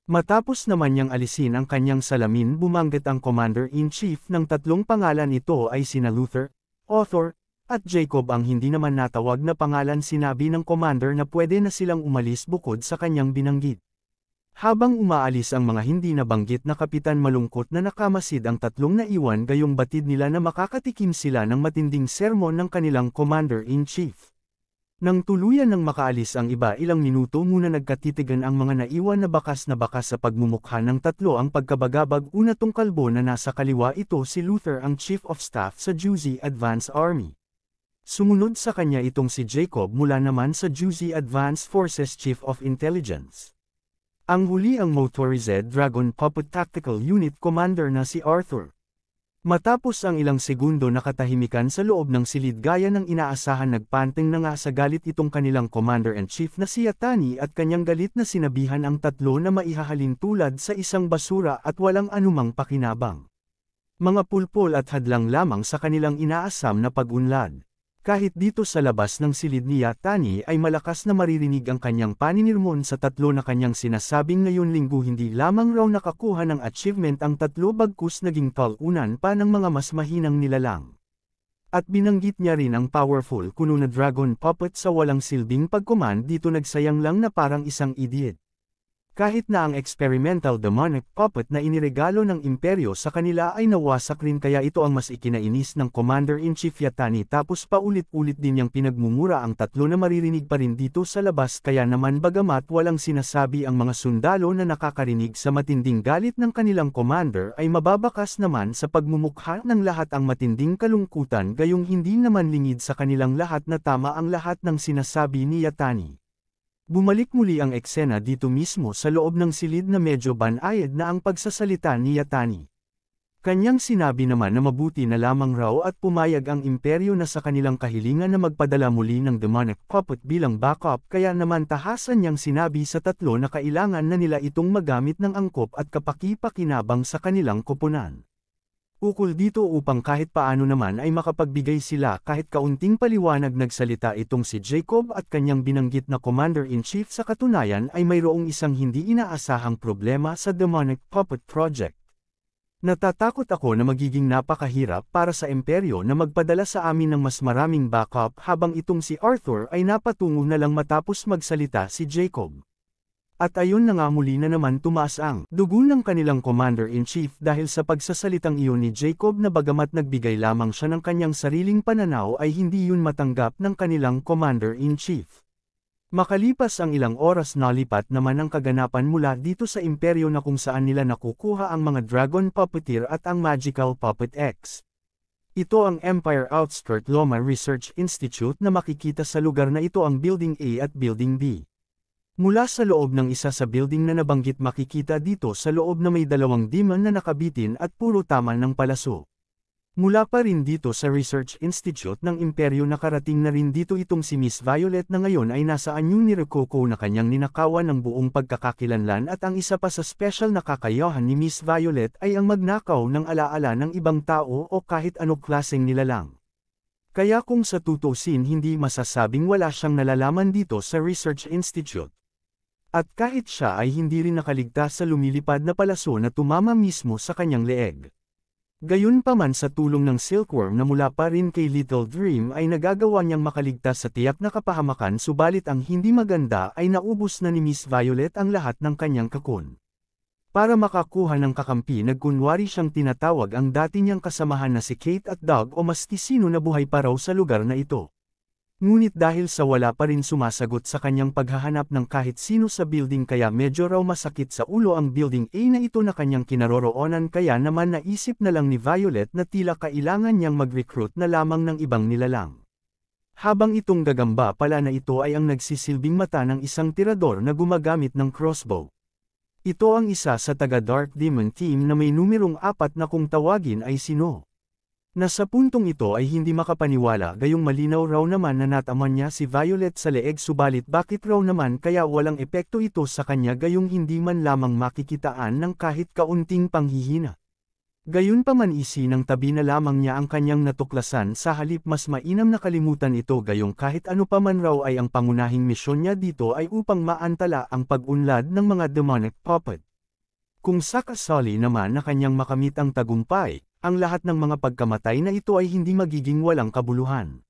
Matapos naman niyang alisin ang kanyang salamin bumanggit ang Commander-in-Chief ng tatlong pangalan ito ay sina Luther, Author, at Jacob ang hindi naman natawag na pangalan sinabi ng commander na pwede na silang umalis bukod sa kanyang binanggit. Habang umaalis ang mga hindi nabanggit na kapitan malungkot na nakamasid ang tatlong naiwan gayong batid nila na makakatikim sila ng matinding sermon ng kanilang commander-in-chief. Nang tuluyan ng makaalis ang iba ilang minuto muna nagkatitigan ang mga naiwan na bakas sa pagmumukha ng tatlo ang pagkabagabag una tong kalbo na nasa kaliwa ito si Luther ang Chief of Staff sa Juzi Advance Army. Sumunod sa kanya itong si Jacob mula naman sa Juzi Advance Forces Chief of Intelligence. Ang huli ang Motorized Dragon Puppet Tactical Unit Commander na si Arthur. Matapos ang ilang segundo na katahimikan sa loob ng silid gaya ng inaasahan nagpanting na nga sa galit itong kanilang Commander-in-Chief na si Yatani at kanyang galit na sinabihan ang tatlo na maihahalin tulad sa isang basura at walang anumang pakinabang. Mga pulpol at hadlang lamang sa kanilang inaasam na pag-unlad. Kahit dito sa labas ng silid ni Yatani ay malakas na maririnig ang kanyang paninirmon sa tatlo na kanyang sinasabing ngayon linggo hindi lamang raw nakakuha ng achievement ang tatlo bagkus naging talunan pa ng mga mas mahinang nilalang. At binanggit niya rin ang powerful kuno na dragon puppet sa walang silbing pagcommand dito nagsayang lang na parang isang idiot. Kahit na ang experimental demonic puppet na iniregalo ng imperyo sa kanila ay nawasak rin kaya ito ang mas ikinainis ng Commander-in-Chief Yatani tapos paulit-ulit din niyang pinagmumura ang tatlo na maririnig pa rin dito sa labas kaya naman bagamat walang sinasabi ang mga sundalo na nakakarinig sa matinding galit ng kanilang commander ay mababakas naman sa pagmumukha ng lahat ang matinding kalungkutan gayong hindi naman lingid sa kanilang lahat na tama ang lahat ng sinasabi ni Yatani. Bumalik muli ang eksena dito mismo sa loob ng silid na medyo banayad na ang pagsasalita ni Yatani. Kanyang sinabi naman na mabuti na lamang raw at pumayag ang imperyo na sa kanilang kahilingan na magpadala muli ng demonic puppet bilang backup kaya naman tahasan niyang sinabi sa tatlo na kailangan na nila itong magamit ng angkop at kapaki-pakinabang sa kanilang koponan. Ukol dito upang kahit paano naman ay makapagbigay sila kahit kaunting paliwanag nagsalita itong si Jacob at kanyang binanggit na Commander-in-Chief sa katunayan ay mayroong isang hindi inaasahang problema sa Demonic Puppet Project. Natatakot ako na magiging napakahirap para sa imperyo na magpadala sa amin ng mas maraming backup habang itong si Arthur ay napatungo na lang matapos magsalita si Jacob. At ayon na nga muli na naman tumaas ang dugo ng kanilang Commander-in-Chief dahil sa pagsasalitang iyon ni Jacob na bagamat nagbigay lamang siya ng kanyang sariling pananaw ay hindi yun matanggap ng kanilang Commander-in-Chief. Makalipas ang ilang oras nalipat naman ang kaganapan mula dito sa imperyo na kung saan nila nakukuha ang mga Dragon Puppeteer at ang Magical Puppet X. Ito ang Empire Outskirt Loma Research Institute na makikita sa lugar na ito ang Building A at Building B. Mula sa loob ng isa sa building na nabanggit makikita dito sa loob na may dalawang demon na nakabitin at puro tama ng palaso. Mula pa rin dito sa Research Institute ng Imperyo nakarating na rin dito itong si Miss Violet na ngayon ay nasa anyo ni Rococo na kanyang ninakawan ng buong pagkakakilanlan at ang isa pa sa special na kakayahan ni Miss Violet ay ang magnakaw ng alaala ng ibang tao o kahit anong klaseng nilalang. Kaya kung sa tutusin hindi masasabing wala siyang nalalaman dito sa Research Institute. At kahit siya ay hindi rin nakaligtas sa lumilipad na palaso na tumama mismo sa kanyang leeg. Gayunpaman sa tulong ng silkworm na mula pa rin kay Little Dream ay nagagawa niyang makaligtas sa tiyak na kapahamakan subalit ang hindi maganda ay naubos na ni Miss Violet ang lahat ng kanyang kakon. Para makakuha ng kakampi nagkunwari siyang tinatawag ang dati niyang kasamahan na si Kate at Doug o mastisino na buhay pa raw sa lugar na ito. Ngunit dahil sa wala pa rin sumasagot sa kanyang paghahanap ng kahit sino sa building kaya medyo raw masakit sa ulo ang building A na ito na kanyang kinaroroonan kaya naman naisip na lang ni Violet na tila kailangan niyang mag-recruit na lamang ng ibang nilalang. Habang itong gagamba pala na ito ay ang nagsisilbing mata ng isang tirador na gumagamit ng crossbow. Ito ang isa sa taga-Dark Demon Team na may numerong 4 na kung tawagin ay sino. Nasa puntong ito ay hindi makapaniwala gayong malinaw raw naman na nataman niya si Violet sa leeg subalit bakit raw naman kaya walang epekto ito sa kanya gayong hindi man lamang makikitaan ng kahit kaunting panghihina. Gayunpaman isinang tabi na lamang niya ang kanyang natuklasan sa halip mas mainam na kalimutan ito gayong kahit ano pa man raw ay ang pangunahing misyon niya dito ay upang maantala ang pag-unlad ng mga demonic puppet. Kung sakasali naman na kanyang makamit ang tagumpay, ang lahat ng mga pagkamatay na ito ay hindi magiging walang kabuluhan.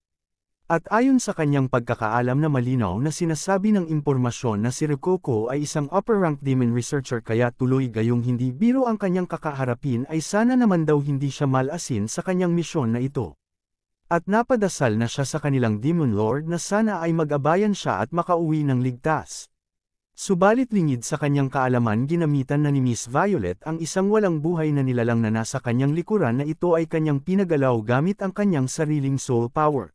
At ayon sa kanyang pagkakaalam na malinaw na sinasabi ng impormasyon na si Rococo ay isang upper-rank demon researcher kaya tuloy gayong hindi biro ang kanyang kakaharapin ay sana naman daw hindi siya malasin sa kanyang misyon na ito. At napadasal na siya sa kanilang demon lord na sana ay mag-abayan siya at makauwi ng ligtas. Subalit lingid sa kanyang kaalaman ginamitan na ni Miss Violet ang isang walang buhay na nilalang na nasa kanyang likuran na ito ay kanyang pinagalaw gamit ang kanyang sariling soul power.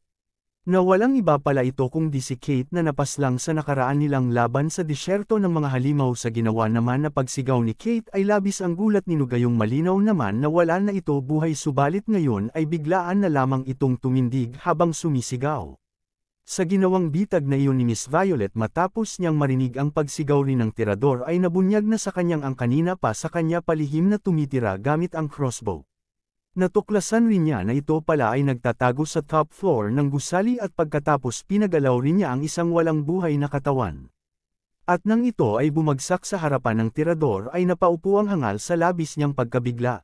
Na walang iba pala ito kundi si Kate na napaslang sa nakaraan nilang laban sa disyerto ng mga halimaw sa ginawa naman na pagsigaw ni Kate ay labis ang gulat ni Nugayong malinaw naman na wala na ito buhay subalit ngayon ay biglaan na lamang itong tumindig habang sumisigaw. Sa ginawang bitag na iyon ni Miss Violet matapos niyang marinig ang pagsigaw rin ng tirador ay nabunyag na sa kanyang ang kanina pa sa kanya palihim na tumitira gamit ang crossbow. Natuklasan rin niya na ito pala ay nagtatago sa top floor ng gusali at pagkatapos pinagalaw rin niya ang isang walang buhay na katawan. At nang ito ay bumagsak sa harapan ng tirador ay napaupo ang hangal sa labis niyang pagkabigla.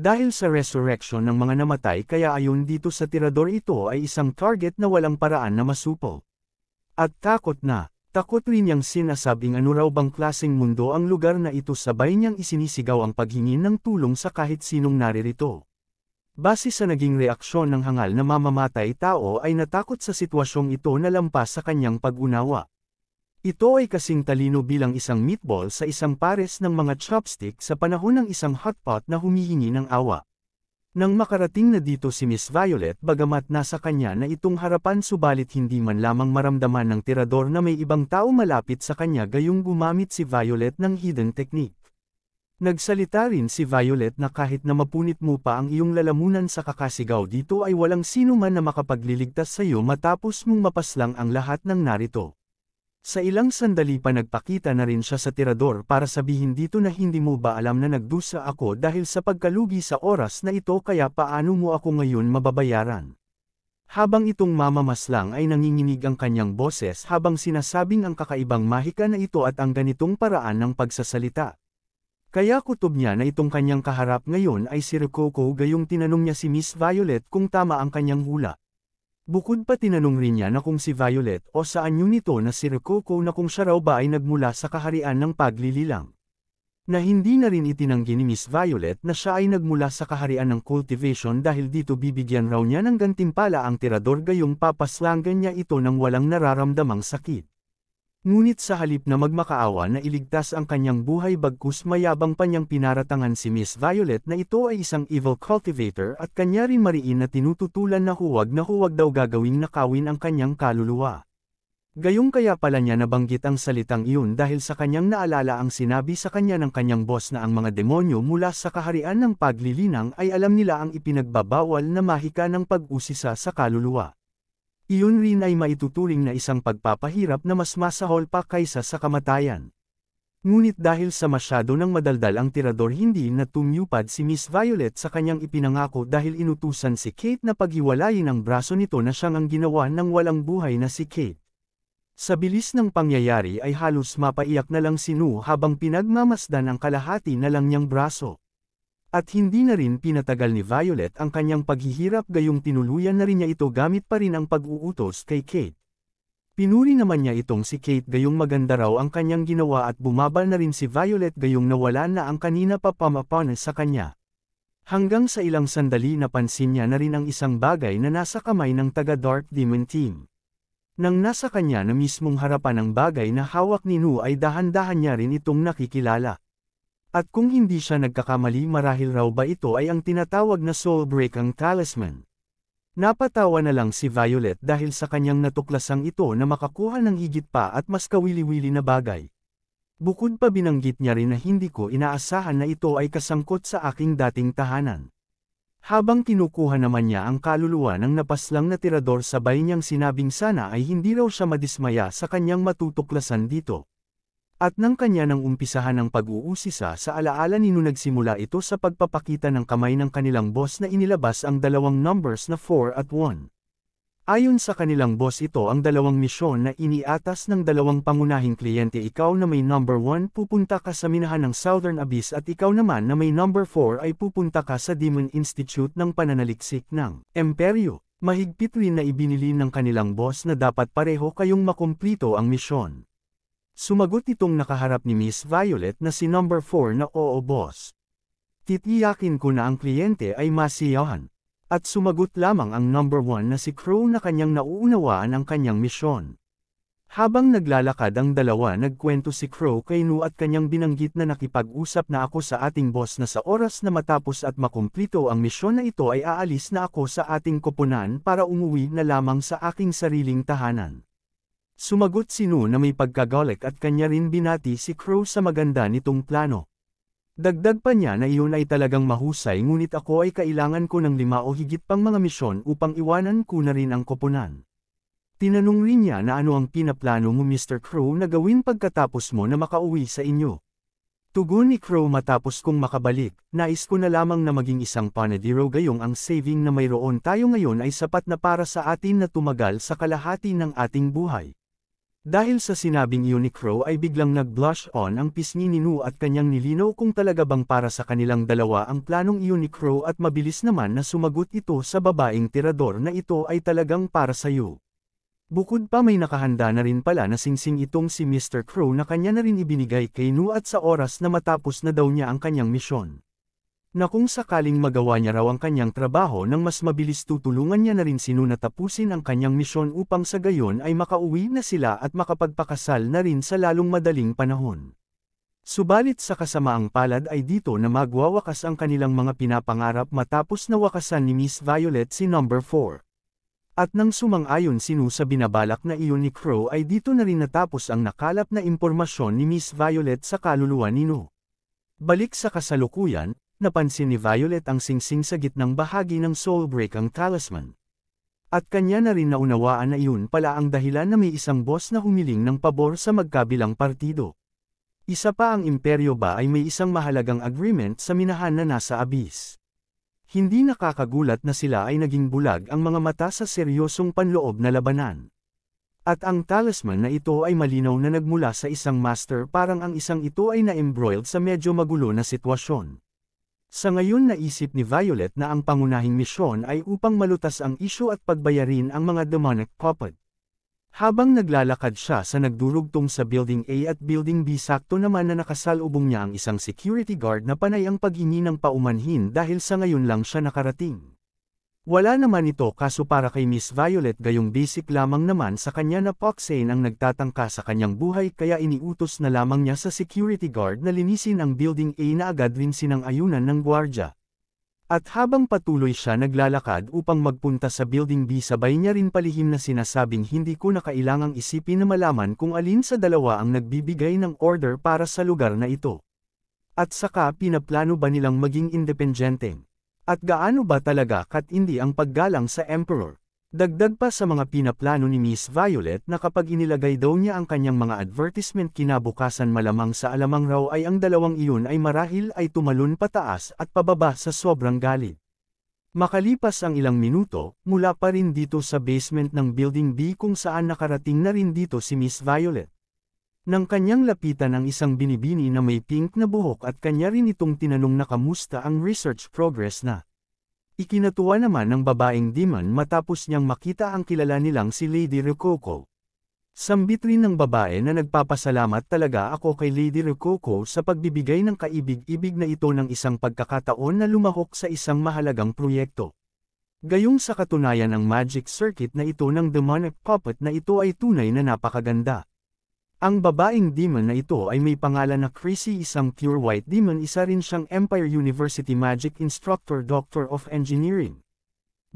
Dahil sa resurrection ng mga namatay kaya ayon dito sa tirador ito ay isang target na walang paraan na masupo. At takot rin niyang sinasabing ano raw bang klaseng mundo ang lugar na ito sabay niyang isinisigaw ang paghingi ng tulong sa kahit sinong naririto. Base sa naging reaksyon ng hangal na mamamatay tao ay natakot sa sitwasyong ito na lampas sa kanyang pag-unawa. Ito ay kasing talino bilang isang meatball sa isang pares ng mga chopstick sa panahon ng isang hotpot na humihingi ng awa. Nang makarating na dito si Miss Violet bagamat nasa kanya na itong harapan subalit hindi man lamang maramdaman ng tirador na may ibang tao malapit sa kanya gayong gumamit si Violet ng hidden technique. Nagsalita rin si Violet na kahit na mapunit mo pa ang iyong lalamunan sa kakasigaw dito ay walang sino man na makapagliligtas sa iyo matapos mong mapaslang ang lahat ng narito. Sa ilang sandali pa nagpakita na rin siya sa tirador para sabihin dito na hindi mo ba alam na nagdusa ako dahil sa pagkalugi sa oras na ito kaya paano mo ako ngayon mababayaran. Habang itong mamamaslang ay nanginginig ang kanyang boses habang sinasabing ang kakaibang mahika na ito at ang ganitong paraan ng pagsasalita. Kaya kutob niya na itong kanyang kaharap ngayon ay si Rococo gayong tinanong niya si Miss Violet kung tama ang kanyang hula. Bukod pa tinanong rin niya na kung si Violet o saan yun nito na si Rococo na kung siya raw ba ay nagmula sa kaharian ng paglililang. Na hindi na rin itinanggi ni Miss Violet na siya ay nagmula sa kaharian ng cultivation dahil dito bibigyan raw niya ng gantimpala ang tirador gayong papaslangan niya ito ng walang nararamdamang sakit. Ngunit sa halip na magmakaawa na iligtas ang kanyang buhay bagkus mayabang pa niyang pinaratangan si Miss Violet na ito ay isang evil cultivator at kanya rin mariin na tinututulan na huwag daw gagawing nakawin ang kanyang kaluluwa. Gayong kaya pala niya nabanggit ang salitang iyon dahil sa kanyang naalala ang sinabi sa kanya ng kanyang boss na ang mga demonyo mula sa kaharian ng paglilinang ay alam nila ang ipinagbabawal na mahika ng pag-usisa sa kaluluwa. Iyon rin ay maituturing na isang pagpapahirap na mas masahol pa kaysa sa kamatayan. Ngunit dahil sa masyado ng madaldal ang tirador hindi na tumyupad si Miss Violet sa kanyang ipinangako dahil inutusan si Kate na paghiwalayin ang braso nito na siyang ang ginawa ng walang buhay na si Kate. Sa bilis ng pangyayari ay halos mapaiyak na lang si Nu habang pinagmamasdan ang kalahati na lang niyang braso. At hindi na rin pinatagal ni Violet ang kanyang paghihirap gayong tinuluyan na rin niya ito gamit pa rin ang pag-uutos kay Kate. Pinuri naman niya itong si Kate gayong maganda raw ang kanyang ginawa at bumaba na rin si Violet gayong nawala na ang kanina pa pamapanas sa kanya. Hanggang sa ilang sandali napansin niya na rin ang isang bagay na nasa kamay ng taga-Dark Demon Team. Nang nasa kanya na mismong harapan ang bagay na hawak ni Nu ay dahan-dahan niya rin itong nakikilala. At kung hindi siya nagkakamali marahil raw ba ito ay ang tinatawag na Soulbreaking Talisman. Napatawa na lang si Violet dahil sa kanyang natuklasang ito na makakuha ng higit pa at mas kawili-wili na bagay. Bukod pa binanggit niya rin na hindi ko inaasahan na ito ay kasangkot sa aking dating tahanan. Habang kinukuha naman niya ang kaluluwa ng napaslang na tirador sabay niyang sinabing sana ay hindi raw siya madismaya sa kanyang matutuklasan dito. At nang kanya nang umpisahan ng pag-uusisa sa alaala ni Nu nagsimula ito sa pagpapakita ng kamay ng kanilang boss na inilabas ang dalawang numbers na 4 at 1. Ayon sa kanilang boss ito ang dalawang misyon na iniatas ng dalawang pangunahing kliyente ikaw na may number 1 pupunta ka sa minahan ng Southern Abyss at ikaw naman na may number 4 ay pupunta ka sa Demon Institute ng pananaliksik ng Imperyo. Mahigpit rin na ibinili ng kanilang boss na dapat pareho kayong makumplito ang misyon. Sumagot itong nakaharap ni Miss Violet na si number 4 na oo boss. Titiyakin ko na ang kliyente ay masiyahan. At sumagot lamang ang number 1 na si Crow na kanyang nauunawaan ang kanyang misyon. Habang naglalakad ang dalawa nagkwento si Crow kay Nu at kanyang binanggit na nakipag-usap na ako sa ating boss na sa oras na matapos at makumplito ang misyon na ito ay aalis na ako sa ating koponan para umuwi na lamang sa aking sariling tahanan. Sumagot si Nu na may pagkagalit at kanya rin binati si Crow sa maganda nitong plano. Dagdag pa niya na iyon ay talagang mahusay ngunit ako ay kailangan ko ng 5 o higit pang mga misyon upang iwanan ko na rin ang koponan. Tinanong rin niya na ano ang pinaplano mo Mr. Crow na gawin pagkatapos mo na makauwi sa inyo. Tugon ni Crow matapos kong makabalik, nais ko na lamang na maging isang panadero gayong ang saving na mayroon tayo ngayon ay sapat na para sa atin na tumagal sa kalahati ng ating buhay. Dahil sa sinabing iyon ni Crow ay biglang nag-blush on ang pisngi ni Nu at kanyang nilinaw kung talaga bang para sa kanilang dalawa ang planong iyon ni Crow at mabilis naman na sumagot ito sa babaeng tirador na ito ay talagang para sa iyo. Bukod pa may nakahanda na rin pala na singsing itong si Mr. Crow na kanya na rin ibinigay kay Nu at sa oras na matapos na daw niya ang kanyang misyon. Na kung sakaling magawa niya raw ang kanyang trabaho nang mas mabilis tutulungan niya na rin si Nu na tapusin ang kanyang misyon upang sa gayon ay makauwi na sila at makapagpakasal na rin sa lalong madaling panahon. Subalit sa kasamaang palad ay dito na magwawakas ang kanilang mga pinapangarap matapos na wakasan ni Miss Violet si number 4. At nang sumang-ayon si Nu sa binabalak na iyon ni Crow ay dito na rin natapos ang nakalap na impormasyon ni Miss Violet sa kaluluwa ni Nu. Balik sa kasalukuyan, napansin ni Violet ang singsing sa gitnang bahagi ng Soulbreaking Talisman. At kanya na rin naunawaan na iyon pala ang dahilan na may isang boss na humiling ng pabor sa magkabilang partido. Isa pa ang imperyo ba ay may isang mahalagang agreement sa minahan na nasa Abyss. Hindi nakakagulat na sila ay naging bulag ang mga mata sa seryosong panloob na labanan. At ang talisman na ito ay malinaw na nagmula sa isang master parang ang isang ito ay na-embroiled sa medyo magulo na sitwasyon. Sa ngayon naisip ni Violet na ang pangunahing misyon ay upang malutas ang isyu at pagbayarin ang mga demonic puppet. Habang naglalakad siya sa nagdurugtong sa Building A at Building B sakto naman na nakasalubong niya ang isang security guard na panay ang paghingi ng paumanhin dahil sa ngayon lang siya nakarating. Wala naman ito kaso para kay Miss Violet gayong basic lamang naman sa kanya na Poxane ang nagtatangka sa kanyang buhay kaya iniutos na lamang niya sa security guard na linisin ang Building A na agad rin sinang-ayunan ng gwardya. At habang patuloy siya naglalakad upang magpunta sa Building B sabay niya rin palihim na sinasabing hindi ko na kailangang isipin na malaman kung alin sa dalawa ang nagbibigay ng order para sa lugar na ito. At saka pinaplano ba nilang maging independenteng? At gaano ba talaga katindi ang paggalang sa Emperor? Dagdag pa sa mga pinaplano ni Miss Violet na kapag inilagay daw niya ang kanyang mga advertisement kinabukasan malamang sa alamang raw ay ang dalawang iyon ay marahil ay tumalon pataas at pababa sa sobrang galit. Makalipas ang ilang minuto, mula pa rin dito sa basement ng Building B kung saan nakarating na rin dito si Miss Violet. Nang kanyang lapitan ang isang binibini na may pink na buhok at kanya rin itong tinanong na kamusta ang research progress na. Ikinatuwa naman ng babaeng demon matapos niyang makita ang kilala nilang si Lady Rococo. Sambit rin ng babae na nagpapasalamat talaga ako kay Lady Rococo sa pagbibigay ng kaibig-ibig na ito ng isang pagkakataon na lumahok sa isang mahalagang proyekto. Gayong sa katunayan ang magic circuit na ito ng demonic puppet na ito ay tunay na napakaganda. Ang babaeng demon na ito ay may pangalan na Chrissy, isang pure white demon, isa rin siyang Empire University Magic Instructor Doctor of Engineering.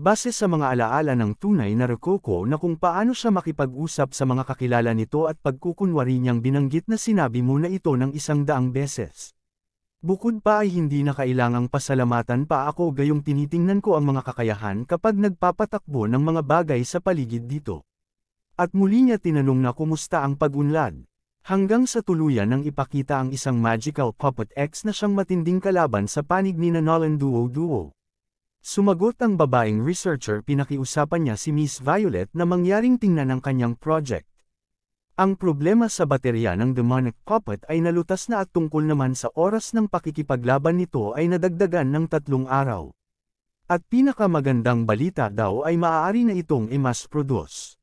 Base sa mga alaala ng tunay na Rococo na kung paano siya makipag-usap sa mga kakilala nito at pagkukunwari niyang binanggit na sinabi mo na ito ng 100 beses. Bukod pa ay hindi na kailangang pasalamatan pa ako gayong tinitingnan ko ang mga kakayahan kapag nagpapatakbo ng mga bagay sa paligid dito. At muli niya tinanong na kumusta ang pag-unlad. Hanggang sa tuluyan nang ipakita ang isang magical puppet X na siyang matinding kalaban sa panig ni Nolan Duo. Sumagot ang babaeng researcher, pinakiusapan niya si Miss Violet na mangyaring tingnan ang kanyang project. Ang problema sa baterya ng demonic puppet ay nalutas na at tungkol naman sa oras ng pakikipaglaban nito ay nadagdagan ng 3 araw. At pinakamagandang balita daw ay maaari na itong i-mass produce.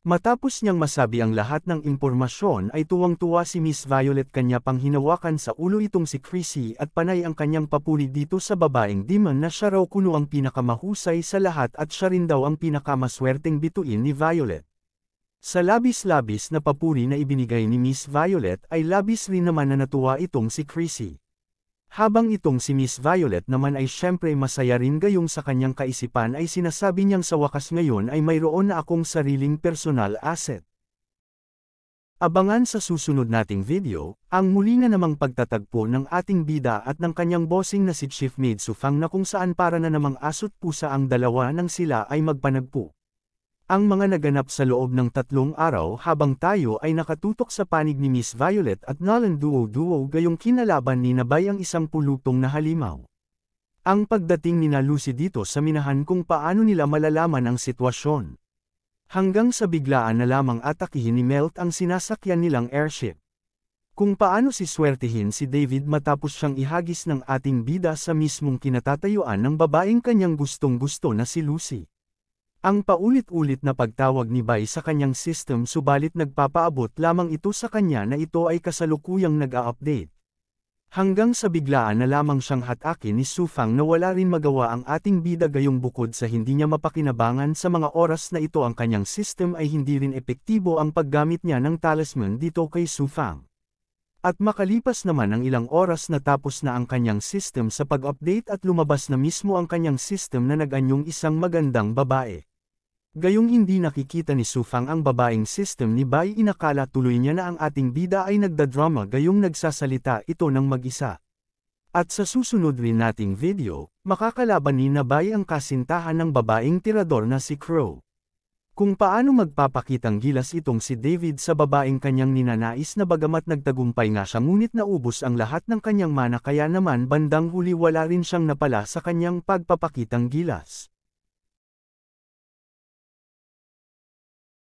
Matapos niyang masabi ang lahat ng impormasyon ay tuwang-tuwa si Miss Violet, kanya pang hinawakan sa ulo itong si Chrissy at panay ang kanyang papuri dito sa babaeng demon na siya raw kuno ang pinakamahusay sa lahat at siya rin daw ang pinakamaswerteng bituin ni Violet. Sa labis-labis na papuri na ibinigay ni Miss Violet ay labis rin naman na natuwa itong si Chrissy. Habang itong si Miss Violet naman ay syempre masaya rin gayong sa kanyang kaisipan ay sinasabi niyang sa wakas ngayon ay mayroon na akong sariling personal asset. Abangan sa susunod nating video, ang muli na namang pagtatagpo ng ating bida at ng kanyang bossing na si Chief Maid Sufang na kung saan para na namang asot pusa ang dalawa nang sila ay magpanagpo. Ang mga naganap sa loob ng 3 araw habang tayo ay nakatutok sa panig ni Miss Violet at Nolan Duo gayong kinalaban ni Nabay ang isang pulutong na halimaw. Ang pagdating ni Lucy dito sa minahan kung paano nila malalaman ang sitwasyon. Hanggang sa biglaan na lamang atakihin ni Melt ang sinasakyan nilang airship. Kung paano siswertihin si David matapos siyang ihagis ng ating bida sa mismong kinatatayuan ng babaeng kanyang gustong-gusto na si Lucy. Ang paulit-ulit na pagtawag ni Bai sa kanyang system subalit nagpapaabot lamang ito sa kanya na ito ay kasalukuyang nag-a-update. Hanggang sa biglaan na lamang siyang hatakin ni Sufang na wala rin magawa ang ating bida gayong bukod sa hindi niya mapakinabangan sa mga oras na ito ang kanyang system ay hindi rin epektibo ang paggamit niya ng talisman dito kay Sufang. At makalipas naman ang ilang oras natapos na ang kanyang system sa pag-update at lumabas na mismo ang kanyang system na nag-anyong isang magandang babae. Gayong hindi nakikita ni Sufang ang babaeng system ni Bai, inakala tuloy niya na ang ating bida ay nagdadrama gayong nagsasalita ito ng mag-isa. At sa susunod rin nating video, makakalaban ni Bai ang kasintahan ng babaeng tirador na si Crow. Kung paano magpapakitang gilas itong si David sa babaeng kanyang ninanais na bagamat nagtagumpay nga siya ngunit naubos ang lahat ng kanyang mana kaya naman bandang huli wala rin siyang napala sa kanyang pagpapakitang gilas.